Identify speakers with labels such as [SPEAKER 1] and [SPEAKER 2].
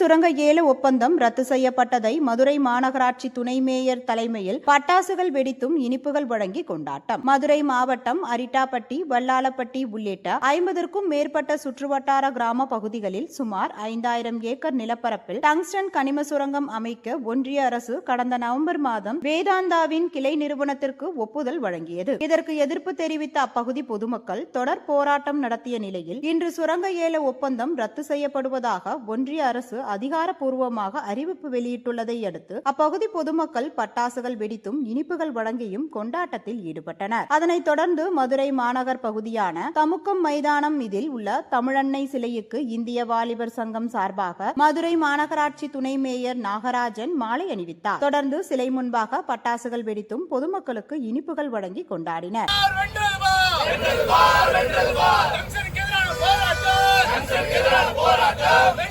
[SPEAKER 1] சுரங்க ஏல ஒப்பந்தம் ரத்து செய்யப்பட்டதை மதுரை மாநகராட்சி துணை மேயர் தலைமையில் பட்டாசுகள் வெடித்தும் இனிப்புகள் வழங்கி கொண்டாட்டம். மதுரை மாவட்டம் அரிட்டாப்பட்டி, வல்லாளப்பட்டி உள்ளிட்ட 50க்கும் மேற்பட்ட சுற்றுவட்டார கிராம பகுதிகளில் சுமார் 5000 ஏக்கர் நிலப்பரப்பில் டங்ஸ்டன் கனிம சுரங்கம் அமைக்க ஒன்றிய அரசு கடந்த நவம்பர் மாதம் வேதாந்தாவின் கிளை நிறுவனத்திற்கு ஒப்புதல் வழங்கியது. இதற்கு எதிர்ப்பு தெரிவித்த அப்பகுதி பொதுமக்கள் தொடர் போராட்டம் நடத்திய நிலையில் இன்று சுரங்க ஏல ஒப்பந்தம் ரத்து செய்யப்படுவதாக ஒன்றிய அரசு அதிகாரப்பூர்வமாக அறிவிப்பு வெளியிட்டுள்ளதை அடுத்து அப்பகுதி பொதுமக்கள் பட்டாசுகள் வெடித்தும் இனிப்புகள் வழங்கியும் கொண்டாட்டத்தில் ஈடுபட்டனர். அதனைத் தொடர்ந்து மதுரை மாநகர் பகுதியான தமுக்கம் மைதானம் இதில் உள்ள தமிழன்னை சிலைக்கு இந்திய வாலிபர் சங்கம் சார்பாக மதுரை மாநகராட்சி துணை மேயர் நாகராஜன் மாலை அணிவித்தார். தொடர்ந்து சிலை முன்பாக பட்டாசுகள் வெடித்தும் பொதுமக்களுக்கு இனிப்புகள் வழங்கி கொண்டாடினர்.
[SPEAKER 2] போராட்டம்